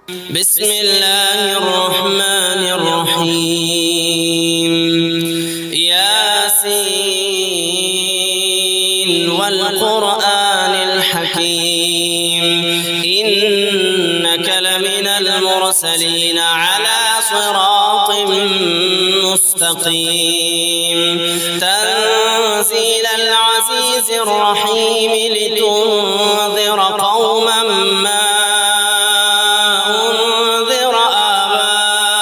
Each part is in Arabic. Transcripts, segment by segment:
بسم الله الرحمن الرحيم. ياسين والقرآن الحكيم إنك لمن المرسلين على صراط مستقيم تنزيل العزيز الرحيم لتنذر قوما ما أنذر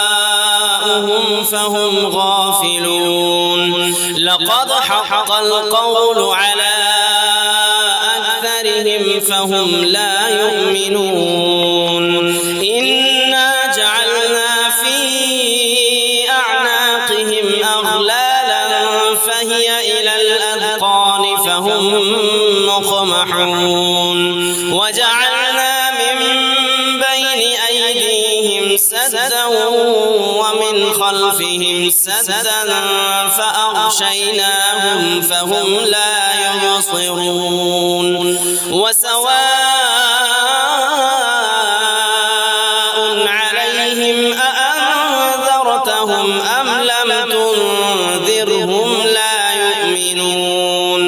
آباؤهم فهم غافلون لقد حق القول على أكثرهم فهم لا يؤمنون إنا جعلنا في أعناقهم أغلالا فهي إلى الأذقان فهم مقمحون وجعلنا من بين أيديهم سدا ومن خلفهم سدا فأغشيناهم فهم لا يبصرون وسواء عليهم أأنذرتهم أم لم تنذرهم لا يؤمنون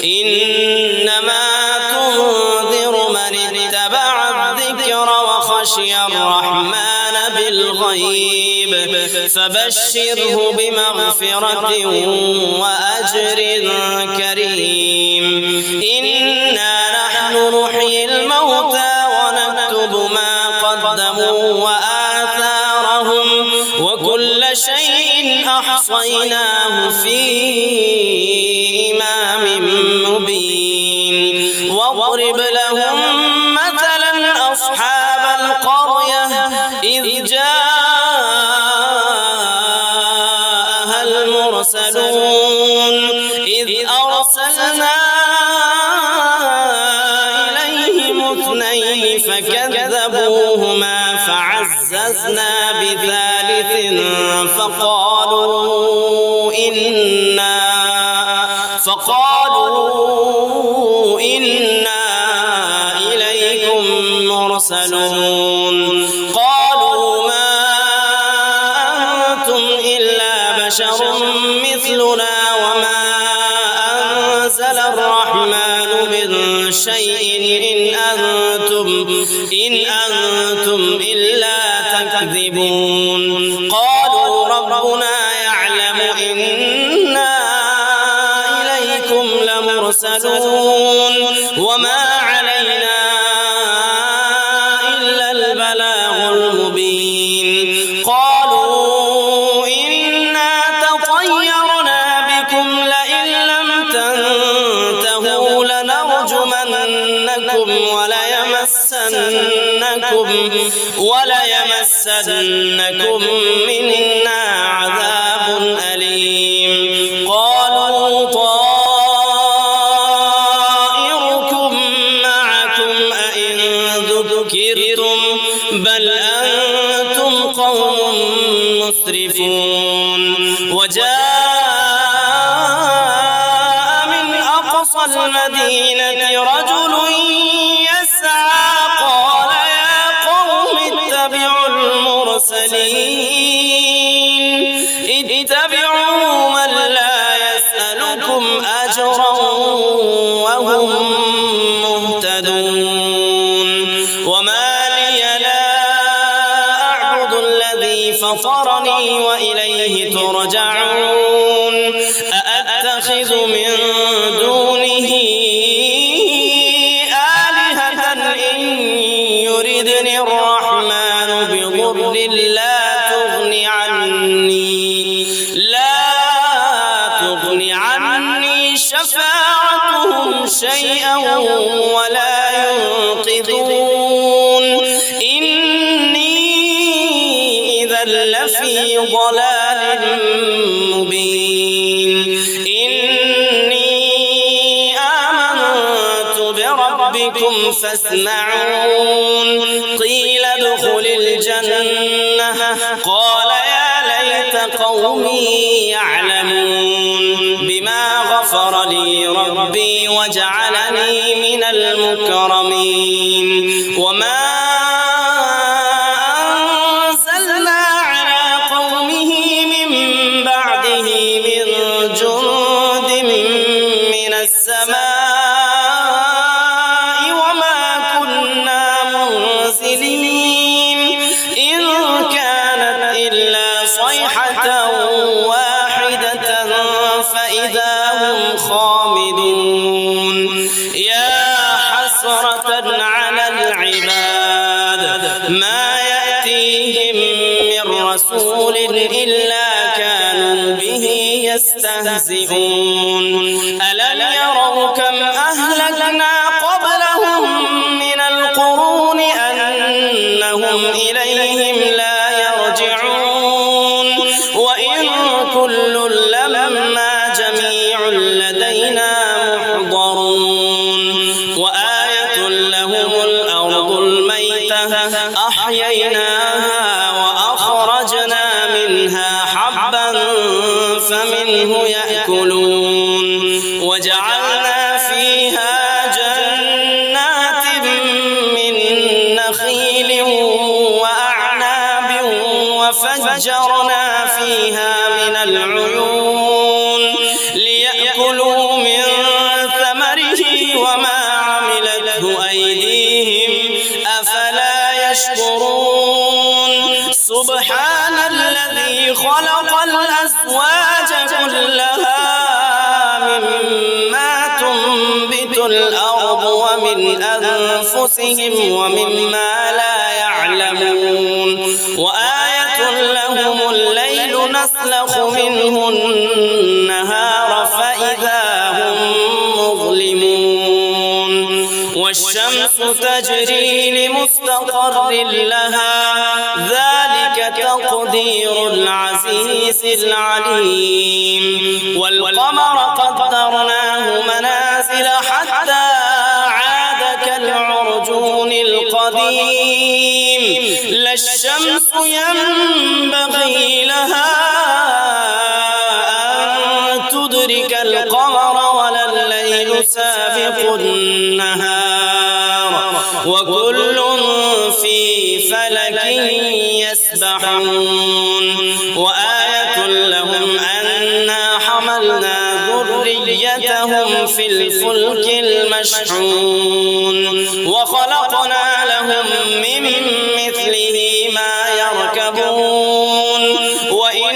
إنما تنذر من اتبع الذكر وخشي الرحمن بالغيب فبشره بمغفرة وأجر كريم إنا نحن نحيي الموتى ونكتب ما قدموا وآثارهم وكل شيء أحصيناه في إمام مبين واضرب لهم مثلا أصحاب القرية إذ جاءها المرسلون إذ أرسلنا إليهم اثنين فكذبوهما فعززنا بثالث فقالوا إنا إليكم مرسلون قالوا ما أنتم إلا بشر مثلنا وما أنزل الرحمن من شيء إن أنتم إلا تكذبون قالوا ربنا يعلم إنا إليكم لمرسلون وما علينا إلا البلاغ المبين قالوا إنا تطيرنا بكم لئن لم تنتهوا لنرجمنكم وليمسنكم منا عذاب أليم قالوا طائركم معكم أئن ذكرتم بل أنتم قوم مسرفون وجاء من أقصى المدينة رجل يسعى قال يا قوم اتبعوا المرسلين اتبعوا من لا يسألكم أجرا وهم مهتدون وما لي لا أعبد الذي فطرني وإليه ترجعون أأتخذ من دونه آلهة إن يردني الرحمن بضر لا تغني عني شفاعتهم شيئا ولا ينقذون إني إذا لفي ضلال مبين إني آمنت بربكم فاسمعون قيل ادخل الجنة قال يا ليت قومي يعلمون بما غفر لي ربي وجعلني من المكرمين وما المرسلين إن كانت إلا صيحة واحدة فإذا هم خامدون يا حسرة على العباد ما يأتيهم من رسول إلا كانوا به يستهزئون ألم يروا كم أهلكنا قبلهم من القرون أنهم إليهم لا يرجعون وإن كل لما جميع لدينا محضرون وآية لهم الأرض الميتة أحييناها وأخرجنا منها حبا فمنه يأكلون وجعلنا فيها جنات من نخيل وأعناب وفجرنا فيها من العيون ليأكلوا من ثمره وما عملته أيديهم أفلا يشكرون سبحان الذي خلق الأزواج كلها مما تنبت الأرض ومن أنفسهم ومما لا يعلمون وآية لهم الليل نسلخ منه النهار فإذا هم مظلمون والشمس تجري لمستقر لها ذلك تقدير العزيز العليم والقمر قدرناه منازل حتى عاد كالعرجون القديم لا الشمس ينبغي لها أن تدرك القمر ولا الليل سابق النهار وكل في فلك يسبحون وآية لهم أنا حملنا ذريتهم في الفلك المشحون وخلقنا لهم من مثله ما يركبون وإن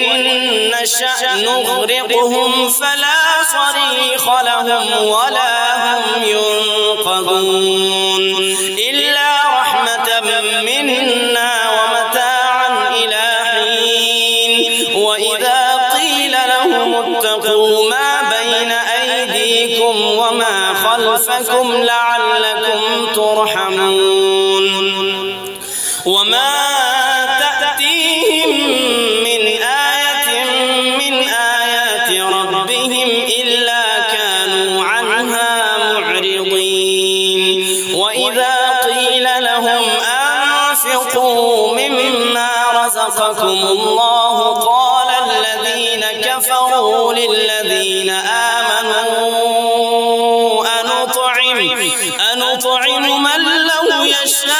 نشأ نغرقهم فلا صريخ لهم ولا هم ينقذون إلا رحمة منا ومتاعا إلى حين وإذا قيل لهم اتقوا ما بين أيديكم وما خلفكم لعلكم ترحمون وما تأتيهم من آية من آيات ربهم إلا كانوا عنها معرضين وإذا قيل لهم أنفقوا مما رزقكم الله قال الذين كفروا للذين آمنوا أنطعم من لو يشاء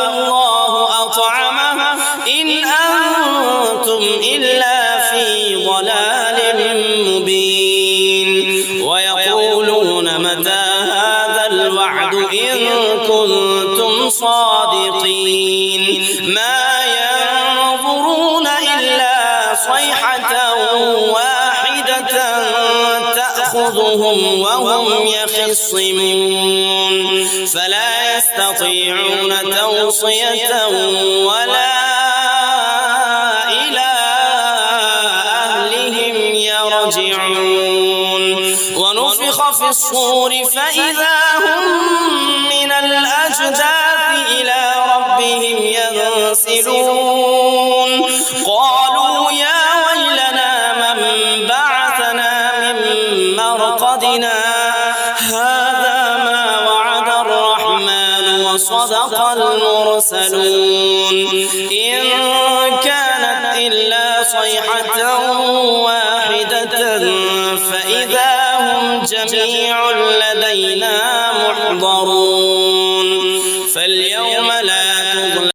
الله أطعمه إن أنتم إلا في ضلال مبين ويقولون متى هذا الوعد إن كنتم صادقين ما ينظرون إلا صيحة واحدة تأخذهم وهم يخصمون فلا يستطيعون توصية ولا إلى أهلهم يرجعون ونفخ في الصور فإذا هم من الأجداث إلى ربهم ينسلون قالوا يا ويلنا من بعثنا من مرقدنا هذا ما وعد الرحمن وصدق المرسلون إن كانت إلا صيحة واحدة فإذا هم جميع لدينا محضرون فاليوم لا تظلم